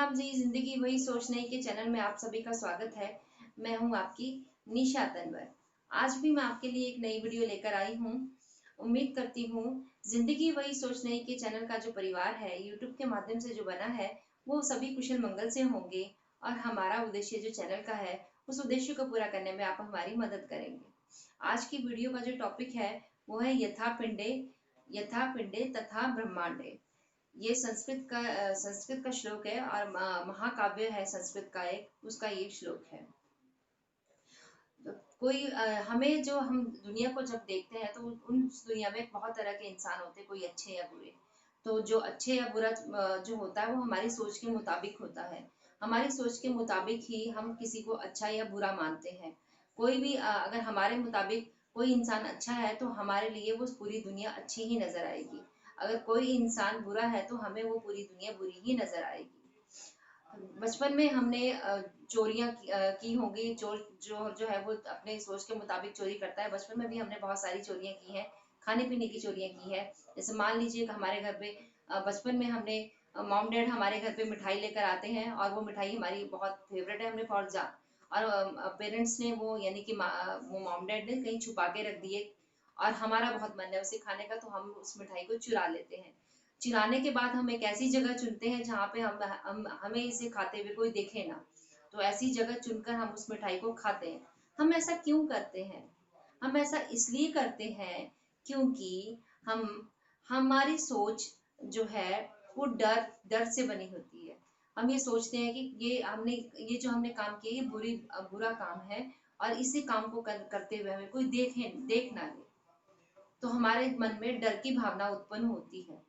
आदाब जी, जिंदगी वही सोच नहीं के चैनल में आप सभी का स्वागत है। मैं हूं आपकी निशा तनवर। आज भी मैं आपके लिए एक नई वीडियो लेकर आई हूं। उम्मीद करती हूं जिंदगी वही सोच नहीं के चैनल का जो परिवार है यूट्यूब के माध्यम से जो बना है वो सभी कुशल मंगल से होंगे और हमारा उद्देश्य जो चैनल का है उस उद्देश्य को पूरा करने में आप हमारी मदद करेंगे। आज की वीडियो का जो टॉपिक है वो है यथा पिंडे तथा ब्रह्मांडे। ये संस्कृत का श्लोक है और महाकाव्य है संस्कृत का, एक उसका ये श्लोक है। तो कोई हमें जो हम दुनिया को जब देखते हैं तो उन दुनिया में बहुत तरह के इंसान होते हैं, कोई अच्छे या बुरे। तो जो अच्छे या बुरा जो होता है वो हमारी सोच के मुताबिक होता है। हमारी सोच के मुताबिक ही हम किसी को अच्छा या बुरा मानते हैं। कोई भी अगर हमारे मुताबिक कोई इंसान अच्छा है तो हमारे लिए वो पूरी दुनिया अच्छी ही नजर आएगी। अगर कोई इंसान बुरा है तो हमें वो पूरी दुनिया बुरी ही नजर आएगी। बचपन में हमने चोरियां की होंगी। चोर जो जो है वो अपने सोच के मुताबिक चोरी करता है। बचपन में भी हमने बहुत सारी चोरियां की हैं, खाने पीने की चोरियां की है। जैसे मान लीजिए कि हमारे घर पे बचपन में हमने मॉम डैड हमारे घर पे मिठाई लेकर आते हैं और वो मिठाई हमारी बहुत फेवरेट है, हमने बहुत जा और पेरेंट्स ने वो यानी कि वो मॉम डैड ने कहीं छुपा के रख दिए और हमारा बहुत मन है उसे खाने का, तो हम उस मिठाई को चुरा लेते हैं। चिढ़ाने के बाद हम एक ऐसी जगह चुनते हैं जहाँ पे हम हमें इसे खाते हुए कोई देखे ना। तो ऐसी जगह चुनकर हम उस मिठाई को खाते हैं। हम ऐसा क्यों करते हैं? हम ऐसा इसलिए करते हैं क्योंकि हम हमारी सोच जो है वो डर डर से बनी होती है। हम ये सोचते हैं कि ये जो हमने काम किया ये बुरा काम है और इसी काम को करते हुए हमें कोई देख ना ले। तो हमारे मन में डर की भावना उत्पन्न होती है।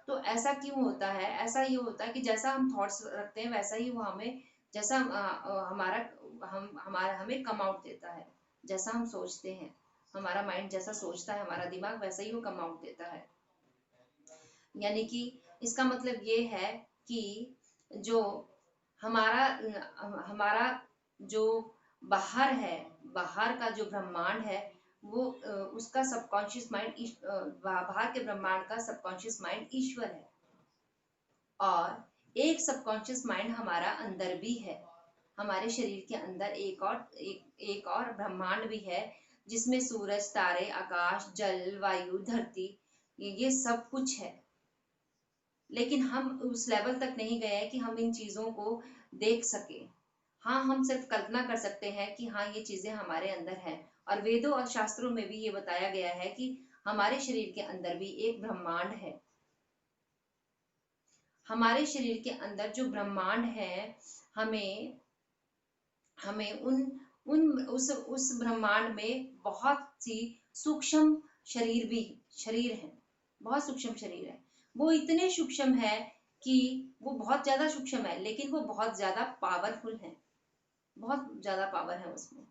तो ऐसा क्यों होता है? ऐसा ये होता है कि जैसा हम थॉट्स रखते हैं वैसा ही वो हमें, जैसा हमारा हमें कम आउट देता है। जैसा हम सोचते हैं, हमारा माइंड जैसा सोचता है, हमारा दिमाग वैसा ही वो कम आउट देता है। यानी कि इसका मतलब ये है कि जो हमारा हमारा जो बाहर है, बाहर का जो ब्रह्मांड है वो उसका सबकॉन्शियस माइंड, बाहर के ब्रह्मांड का सबकॉन्शियस माइंड ईश्वर है। और एक सबकॉन्शियस माइंड हमारा अंदर भी है। हमारे शरीर के अंदर एक और ब्रह्मांड भी है जिसमें सूरज, तारे, आकाश, जल, वायु, धरती, ये सब कुछ है। लेकिन हम उस लेवल तक नहीं गए हैं कि हम इन चीजों को देख सके। हाँ, हम सिर्फ कल्पना कर सकते हैं कि हाँ ये चीजें हमारे अंदर हैं। और वेदों और शास्त्रों में भी ये बताया गया है कि हमारे शरीर के अंदर भी एक ब्रह्मांड है। हमारे शरीर के अंदर जो ब्रह्मांड है, हमें हमें उन उस ब्रह्मांड में बहुत सी सूक्ष्म शरीर है। बहुत सूक्ष्म शरीर है। वो इतने सूक्ष्म है कि वो बहुत ज्यादा सूक्ष्म है, लेकिन वो बहुत ज्यादा पावरफुल है। बहुत ज्यादा पावर है उसमें।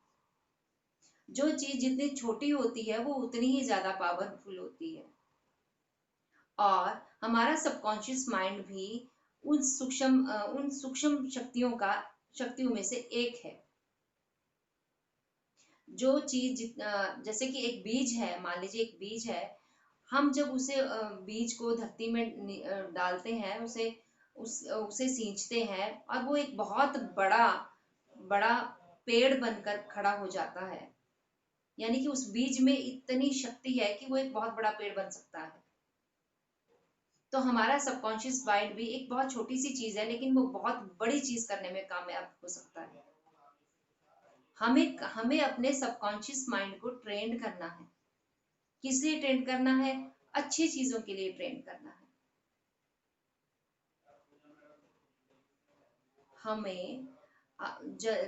जो चीज जितनी छोटी होती है वो उतनी ही ज्यादा पावरफुल होती है। और हमारा सबकॉन्शियस माइंड भी उन सूक्ष्म शक्तियों में से एक है। जो चीज जैसे कि एक बीज है, मान लीजिए एक बीज है। हम जब उसे बीज को धरती में डालते हैं, उसे सींचते हैं और वो एक बहुत बड़ा बड़ा पेड़ बनकर खड़ा हो जाता है। यानी कि उस बीज में इतनी शक्ति है कि वो एक बहुत बड़ा पेड़ बन सकता है। तो हमारा सबकॉन्शियस माइंड भी एक बहुत छोटी सी चीज है, लेकिन वो बहुत बड़ी चीज करने में कामयाब हो सकता है। हमें हमें अपने सबकॉन्शियस माइंड को ट्रेन करना है। किस लिए ट्रेन करना है? अच्छी चीजों के लिए ट्रेन करना है। हमें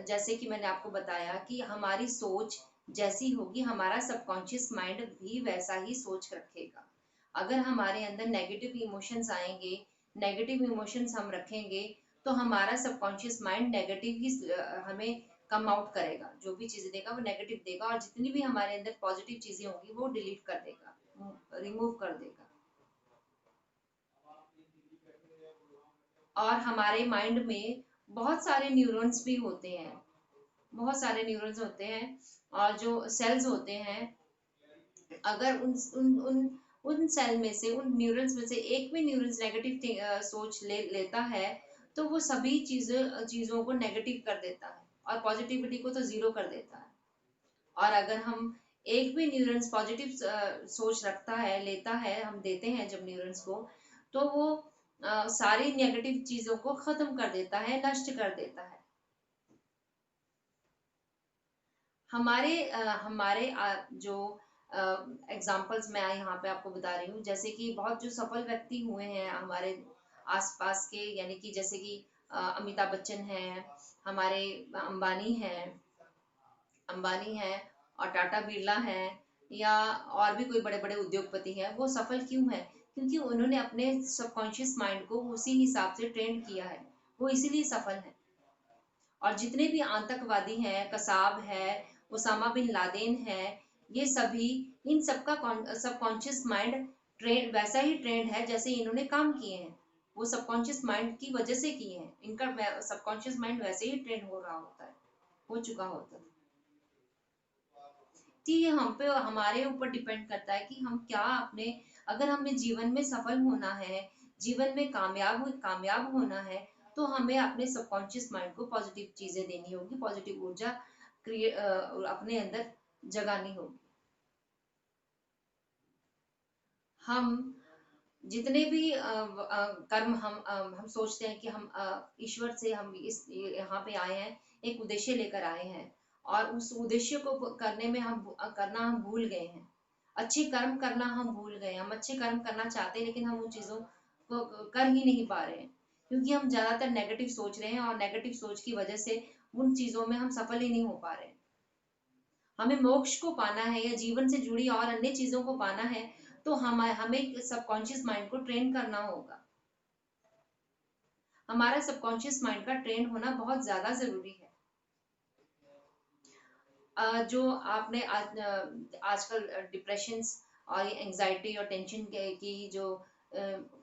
जैसे कि मैंने आपको बताया कि हमारी सोच जैसी होगी हमारा सबकॉन्शियस माइंड भी वैसा ही सोच रखेगा। अगर हमारे अंदर नेगेटिव इमोशंस आएंगे, नेगेटिव इमोशंस हम रखेंगे, तो हमारा सबकॉन्शियस माइंड नेगेटिव ही हमें कम आउट करेगा। जो भी चीजें देगा वो नेगेटिव देगा और जितनी भी हमारे अंदर पॉजिटिव चीजें होंगी वो डिलीट कर देगा, रिमूव कर देगा। और हमारे माइंड में बहुत सारे न्यूरॉन्स भी होते हैं। बहुत सारे न्यूरॉन्स होते हैं और जो सेल्स होते हैं, अगर उन उन उन उन सेल में से, उन न्यूरॉन्स में से एक भी न्यूरॉन्स नेगेटिव सोच लेता है तो वो सभी चीजों को नेगेटिव कर देता है और पॉजिटिविटी को तो जीरो कर देता है। और अगर हम एक भी न्यूरॉन्स पॉजिटिव सोच रखता है, लेता है, हम देते हैं जब न्यूरॉन्स को, तो वो सारी नेगेटिव चीजों को खत्म कर देता है, नष्ट कर देता है। हमारे जो एग्जाम्पल्स मैं यहाँ पे आपको बता रही हूँ, जैसे कि बहुत जो सफल व्यक्ति हुए हैं हमारे आसपास के, यानी कि जैसे कि अमिताभ बच्चन हैं, हमारे अंबानी हैं, अंबानी है और टाटा बिरला है, या और भी कोई बड़े बड़े उद्योगपति हैं, वो सफल क्यों है? क्योंकि उन्होंने अपने सबकॉन्शियस माइंड को उसी हिसाब से ट्रेन किया है, वो इसीलिए सफल है। और जितने भी आतंकवादी हैं, कसाब है, उसामा बिन लादेन है, ये सभी, इन सबका सबकॉन्शियस माइंड ट्रेन वैसा ही ट्रेंड है जैसे इन्होंने काम किए हैं। वो सबकॉन्शियस माइंड की वजह से किए हैं, इनका सबकॉन्शियस माइंड वैसे ही ट्रेंड हो रहा होता है, हो चुका होता है। तो ये हम पे, हमारे ऊपर डिपेंड करता है कि हम क्या अपने, अगर हमें जीवन में सफल होना है, जीवन में कामयाब होना है, तो हमें अपने सबकॉन्शियस माइंड को पॉजिटिव चीजें देनी होगी, पॉजिटिव ऊर्जा अपने अंदर जगानी होगी। हम जितने भी कर्म हम सोचते हैं कि हम ईश्वर से हम इस यहाँ पे आए हैं, एक उद्देश्य लेकर आए हैं, और उस उद्देश्य को करने में करना हम भूल गए हैं, अच्छे कर्म करना हम भूल गए हैं। हम अच्छे कर्म करना चाहते हैं लेकिन हम उन चीजों को कर ही नहीं पा रहे हैं, क्योंकि हम ज्यादातर नेगेटिव सोच रहे हैं, और नेगेटिव सोच की वजह से उन चीजों में हम सफल ही नहीं हो पा रहे हैं। हमें मोक्ष को पाना है या जीवन से जुड़ी और अन्य चीजों को पाना है, तो हमें सबकॉन्शियस माइंड को ट्रेन करना होगा। हमारा सबकॉन्शियस माइंड का ट्रेन होना बहुत ज्यादा जरूरी है। जो आपने आजकल डिप्रेशन और एंजाइटी और टेंशन की जो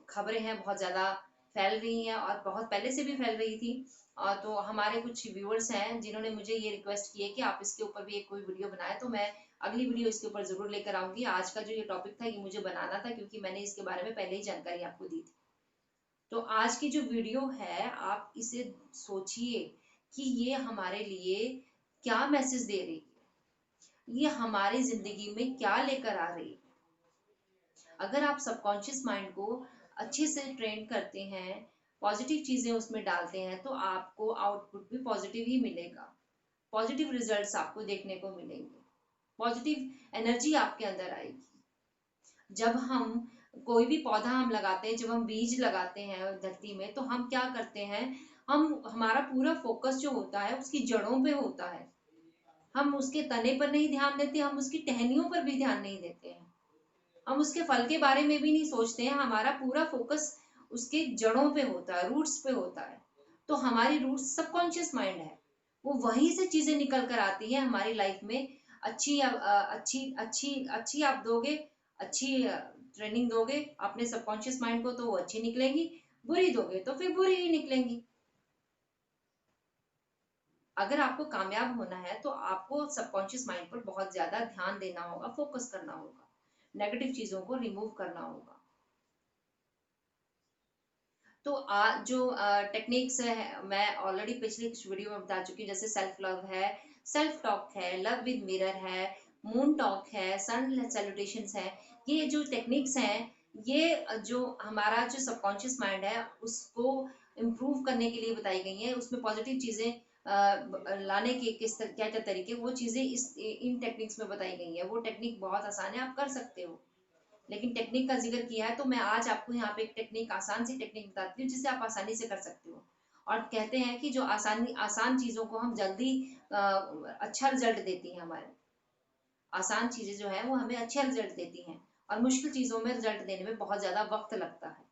खबरें हैं बहुत ज्यादा फैल रही हैं, और बहुत पहले से भी फैल रही थी। और तो हमारे कुछ व्यूअर्स हैं जिन्होंने मुझे ये रिक्वेस्ट की है कि आप इसके ऊपर भी एक कोई वीडियो बनाए, तो मैं अगली वीडियो इसके ऊपर जरूर लेकर आऊंगी। आज का जो ये टॉपिक था, ये मुझे बनाना था क्योंकि मैंने इसके बारे में पहले ही जानकारी आपको दी थी। तो आज की जो वीडियो है, आप इसे सोचिए कि ये हमारे लिए क्या मैसेज दे रही है, ये हमारी जिंदगी में क्या लेकर आ रही है। अगर आप सबकॉन्शियस माइंड को अच्छे से ट्रेन करते हैं, पॉजिटिव चीजें उसमें डालते हैं, तो आपको आउटपुट भी पॉजिटिव ही मिलेगा, पॉजिटिव रिजल्ट्स आपको देखने को मिलेंगे, पॉजिटिव एनर्जी आपके अंदर आएगी। जब हम कोई भी पौधा हम लगाते हैं, जब हम बीज लगाते हैं धरती में, तो हम क्या करते हैं, हम हमारा पूरा फोकस जो होता है उसकी जड़ों पे होता है। हम उसके तने पर नहीं ध्यान देते, हम उसकी टहनियों पर भी ध्यान नहीं देते हैं, हम उसके फल के बारे में भी नहीं सोचते हैं। हमारा पूरा फोकस उसके जड़ों पे होता है, रूट्स पे होता है। तो हमारी रूट्स सबकॉन्शियस माइंड है, वो वहीं से चीजें निकल कर आती है हमारी लाइफ में। अच्छी आप दोगे, अच्छी ट्रेनिंग दोगे अपने सबकॉन्शियस माइंड को, तो वो अच्छी निकलेंगी। बुरी दोगे तो फिर बुरी ही निकलेंगी। अगर आपको कामयाब होना है तो आपको सबकॉन्शियस माइंड पर बहुत ज्यादा ध्यान देना होगा, फोकस करना होगा, नेगेटिव चीजों को रिमूव करना होगा। तो आज जो टेक्निक्स है, मैं ऑलरेडी पिछली कुछ वीडियो में बता चुकी हूँ, जैसे सेल्फ लव है, सेल्फ टॉक है, लव विद मिरर है, मून टॉक है, सन सैल्यूटेशंस है। ये जो टेक्निक्स हैं, ये जो हमारा जो सबकॉन्शियस माइंड है उसको इम्प्रूव करने के लिए बताई गई हैं। उसमें पॉजिटिव चीजें लाने के क्या क्या तरीके, वो चीजें इस इन टेक्निक्स में बताई गई है। वो टेक्निक बहुत आसान है, आप कर सकते हो। लेकिन टेक्निक का जिक्र किया है तो मैं आज आपको यहाँ पे एक टेक्निक, आसान सी टेक्निक बताती हूँ जिसे आप आसानी से कर सकते हो। और कहते हैं कि जो आसान चीजों को हम जल्दी अच्छा रिजल्ट देती हैं। हमारे आसान चीजें जो है वो हमें अच्छे रिजल्ट देती हैं, और मुश्किल चीजों में रिजल्ट देने में बहुत ज्यादा वक्त लगता है।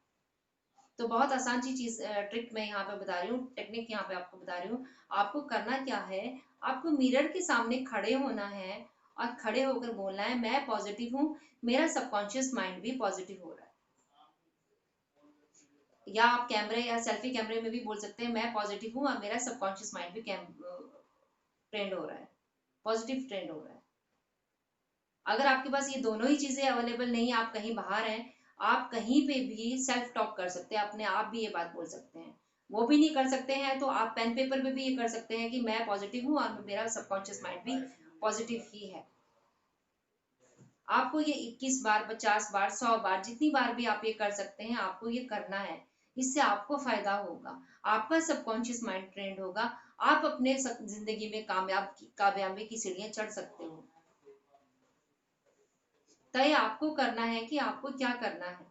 तो बहुत आसान सी चीज ट्रिक मैं यहाँ पे बता रही हूँ, टेक्निक यहाँ पे आपको बता रही हूँ। आपको करना क्या है, आपको मिरर के सामने खड़े होना है, और खड़े होकर बोलना है, मैं पॉजिटिव हूँ, मेरा सबकॉन्शियस माइंड भी पॉजिटिव हो रहा है। या आप कैमरे या सेल्फी कैमरे में भी बोल सकते हैं, मैं पॉजिटिव हूँ और मेरा सबकॉन्शियस माइंड भी ट्रेंड हो रहा है, पॉजिटिव ट्रेंड हो रहा है। अगर आपके पास ये दोनों ही चीजें अवेलेबल नहीं है, आप कहीं बाहर हैं, आप कहीं पे भी सेल्फ टॉक कर सकते हैं, अपने आप भी ये बात बोल सकते हैं, वो भी नहीं कर सकते हैं तो आप पेन पेपर पे भी ये कर सकते हैं कि मैं पॉजिटिव हूँ और मेरा सबकॉन्शियस माइंड भी पॉजिटिव ही है। आपको ये 21 बार, 50 बार, 100 बार, जितनी बार भी आप ये कर सकते हैं, आपको ये करना है। इससे आपको फायदा होगा, आपका सबकॉन्शियस माइंड ट्रेंड होगा, आप अपने जिंदगी में कामयाबी की सीढ़ियां चढ़ सकते हो। तय आपको करना है कि आपको क्या करना है।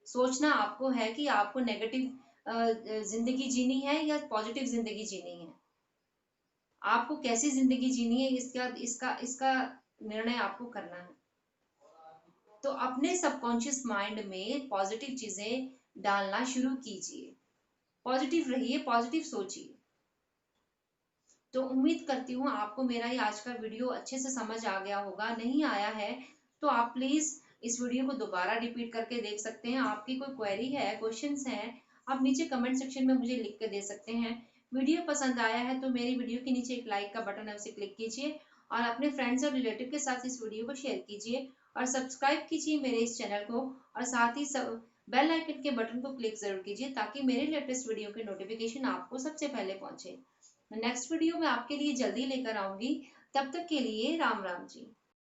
सोचना आपको है कि आपको नेगेटिव जिंदगी जीनी है या पॉजिटिव जिंदगी जीनी है। आपको कैसी जिंदगी जीनी है, इसका इसका इसका निर्णय आपको करना है। तो अपने सबकॉन्शियस माइंड में पॉजिटिव चीजें डालना शुरू कीजिए, पॉजिटिव रहिए, पॉजिटिव सोचिए। तो उम्मीद करती हूँ आपको मेरा ये आज का वीडियो अच्छे से समझ आ गया होगा। नहीं आया है तो आप प्लीज इस वीडियो को दोबारा रिपीट करके देख सकते हैं। आपकी कोई क्वेरी है, क्वेश्चंस हैं, आप नीचे कमेंट सेक्शन में मुझे लिख के दे सकते हैं। वीडियो पसंद आया है तो मेरी वीडियो के नीचे एक लाइक का बटन है, उसे क्लिक कीजिए और अपने फ्रेंड्स और रिलेटिव के साथ इस वीडियो को शेयर कीजिए और सब्सक्राइब कीजिए मेरे इस चैनल को और साथ ही सब बेल आइकन के बटन को क्लिक जरूर कीजिए ताकि मेरे लेटेस्ट वीडियो के नोटिफिकेशन आपको सबसे पहले पहुंचे। नेक्स्ट वीडियो में आपके लिए जल्दी लेकर आऊंगी। तब तक के लिए राम राम जी।